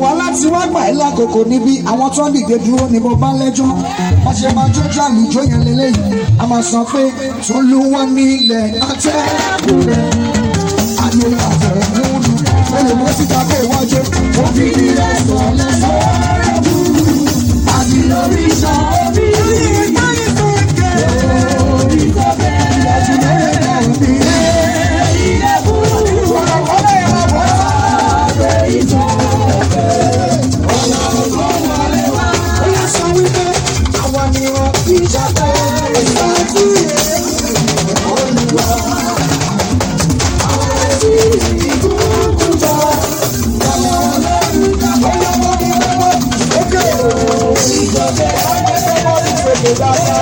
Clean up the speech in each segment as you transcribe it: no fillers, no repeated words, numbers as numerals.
wá láti wá gbà ẹ́ lákòókò níbi àwọn tó ń dìde dúró ní mo bá lẹ́jọ́ bá ṣe máa jọjọ́ àlùjọ yẹn lélẹ́yìn a máa sọ pé Tolúwa nílẹ̀ àtẹ̀kùn rẹ̀ ayé àfẹ̀múnú olùmọ̀ síta pé iwájú òfin ní ẹ̀sán lẹ́sọ̀ àti lórí iṣan omi ìgbàyè sókè orí kọ́kẹ́ ìdájú lẹ́yìn mi ilẹ̀kùn ọ̀rọ̀ ọ̀rẹ́ ìrọ̀bọ̀ àgbẹ̀ ìtọ́kẹ́ ọ̀nà ọ̀gbọ́n wọlé wá. ó yẹ sọ wípé àwọn ni wọn fi jáde ìsájú yẹn olùwà àwọn ẹtí ìkúkú jọ ọmọ ọlọ́run ọlọ́wọ́ ní lọ́wọ́ ókè ìjọba ọmọ ìfẹ̀lẹ̀ bàbá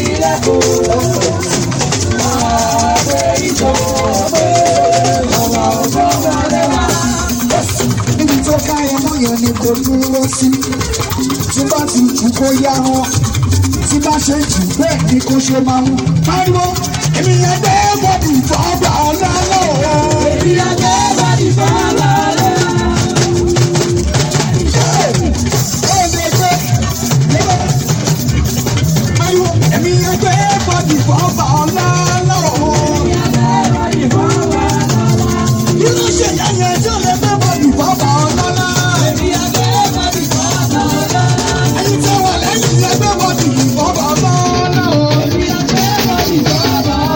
ilẹ̀kùn àgbẹ̀ ìjọba ọmọ ọgbọ́n wọlé wá. níbi tó ká ẹmọ yẹn ni kò dúró sí tí bá ti jù kó yá wọn tí bá ṣe jù bẹ́ẹ̀ ni kò ṣe máa mú pariwo èmi yẹn gbé bọ́dì fọ́ọ̀bà ọlọ́lọ́ èmi yẹn gbé bọ́dì fọ́ọ̀bà ọlọ́lọ́. èmi yẹn gbé bọ́dì fọ́ọ̀bà ọlọ́lọ́. kí ló ṣe yẹn yẹn tí ó lè gbé bọ́dì fọ́ọ̀bà ọlọ́lọ́. èmi yẹn gbé bọ́dì fọ́ọ̀bà ọlọ́lọ́. ẹni tí wọ́n lẹ́yìn yẹn gbé bọ́dì fọ́ọ̀bà ọlọ́lọ́. èmi yẹn gbé bọ́dì fọ́ọ̀bà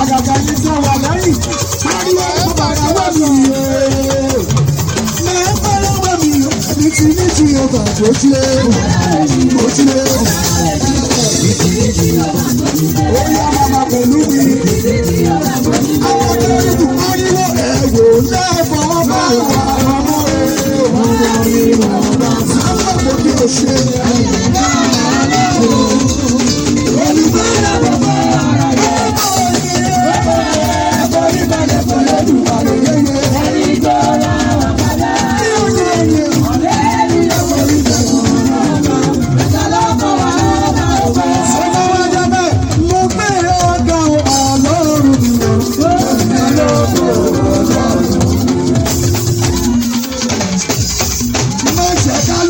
àgàgà ní tí wà lẹ́yìn pariwo ọ̀bàrà wà mí mẹ́fẹ́rẹ́ mi ẹni tí ní tí o bà tó tilé mo tilé ó yá mama pẹ̀lú mi àwọn akẹ́rẹ́ tó pariwo ẹ̀wò lẹ́fọ̀ bá wà ọmọ rẹ̀ sábà mo kí o ṣe olùbẹ̀rẹ̀ bàbá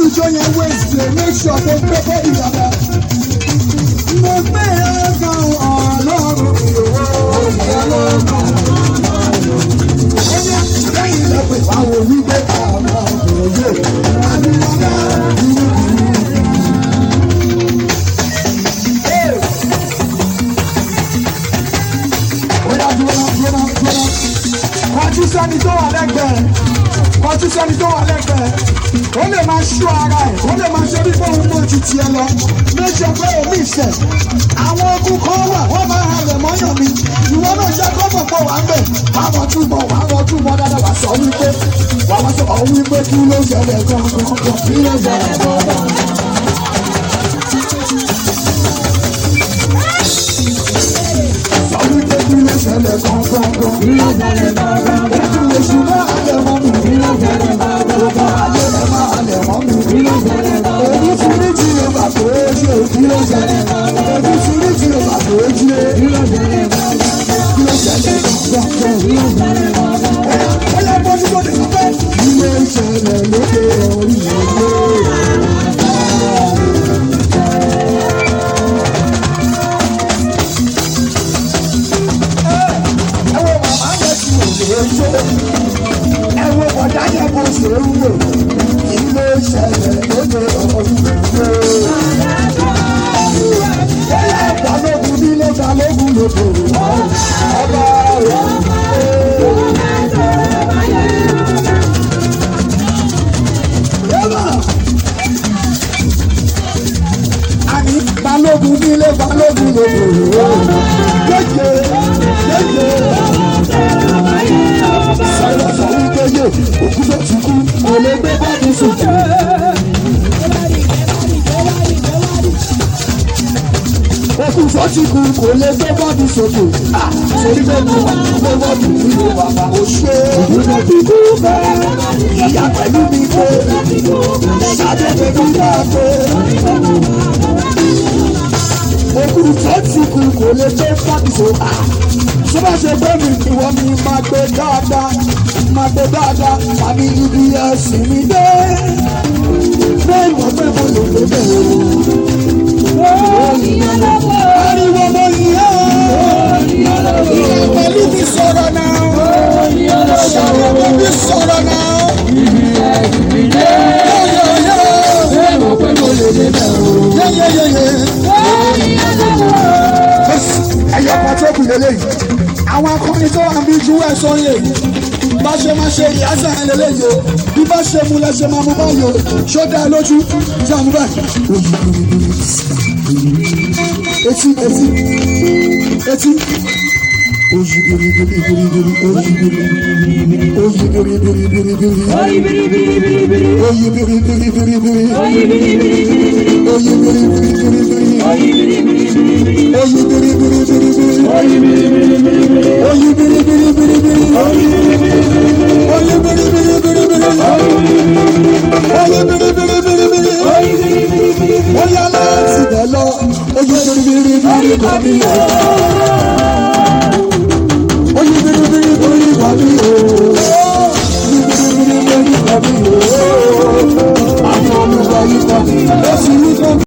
make sure they pay for the other. Mo gbé ọgá ọlọ́run lẹ́yìn lẹ́pẹ̀ àwọn wípé àwọn òye àdúrà kọjú sẹ́ni tó wà lẹ́gbẹ̀ẹ́ kọjú sẹ́ni tó wà lẹ́gbẹ̀ẹ́ ó lè máa ṣú ara ẹ̀ ó lè máa ṣe bí fóun mọ́ ju tiẹ̀ lọ méjì ọgbẹ́ omi ìṣẹ̀ àwọn ogun kan wà wọ́n máa halẹ̀ mọ́yàn mi ìwọ náà jẹ́ kọ́mọ̀ pọ̀ wá ń bẹ̀ wàá túbọ̀ dáadáa wá sọ wípé wàá sọ wípé kí ló ṣẹlẹ̀ gangan kí ló ṣẹlẹ̀ gangan. sọ wípé kí ló ṣẹlẹ̀ gangan kí ló ṣẹlẹ̀ gangan kí ló ṣùgbọ́n àlẹ́ mọ́ mi kí ló ṣẹlẹ̀ gangan ayé ẹ̀ máa halẹ̀ mọ́ mi kí ló ṣẹlẹ̀ gangan èyí ti ní tí o bà tó o ṣe kí ló ṣẹlẹ̀ gangan èyí ti ní tí o bà tó o ṣe kí ló ṣẹlẹ̀ gangan kí ló ṣẹlẹ̀ gangan kí ló ṣẹlẹ̀ gangan ẹ̀yà bọ́jú tó ti sọ pé kí ló ṣẹlẹ̀ lókè orí ìlú. Ẹ̀wọ̀n bọ̀dá yẹn kò ṣe é wò kí ló ṣẹlẹ̀ lóde ọ̀run rẹ̀. Bẹ́ẹ̀ balógun nílé balógun lòdò ọba rẹ̀. Àní balógun nílé balógun lòdò sáyọ̀ sọ wípé yé òkú tó ti kú kò lè gbé bọ́ọ̀dù sókè. òkú sọ́ọ̀tì kù kò lè gbé bọ́ọ̀dù sókè. Sórí bẹ́ẹ̀ ni wà gbé bọ́ọ̀dù nílé bàbá òṣè. Ìdúró ti kú bẹ́ẹ̀. Ìyá pẹ̀lú mi pé. Ṣadé bẹ̀rù dáa pé. Òkú sọ́ọ̀tì kù kò lè gbé bọ́ọ̀dù sókè. Tó bá ṣe pé mi ìwọ ni máa gbé dáadáa. Máa gbé dáadáa. Àmì ibi ẹ̀sìn mi dé. Bẹ́ẹ̀ ni wọ́n pẹ́ mo lè gbé bẹ́ẹ̀. Ariwo mo yẹ pẹ̀lú mi sọ̀rọ̀ náà. Ṣàwọn ọmọ mi sọ̀rọ̀ náà. Ẹyọ pàtó kù lélẹ́yìí. Àwọn akọni tó wà ní ju ẹ̀sọ́ yẹ. Bá ṣe máa ṣe ìyáṣà ẹ̀ lélẹ́yìí o. Bí bá ṣe mu lẹ́sẹ̀ máa mú báyìí o. Ṣó dá lójú? Ṣé àmú báyìí? Etí. Oyi biri. Oya láti bẹ̀ lọ, oyi biri.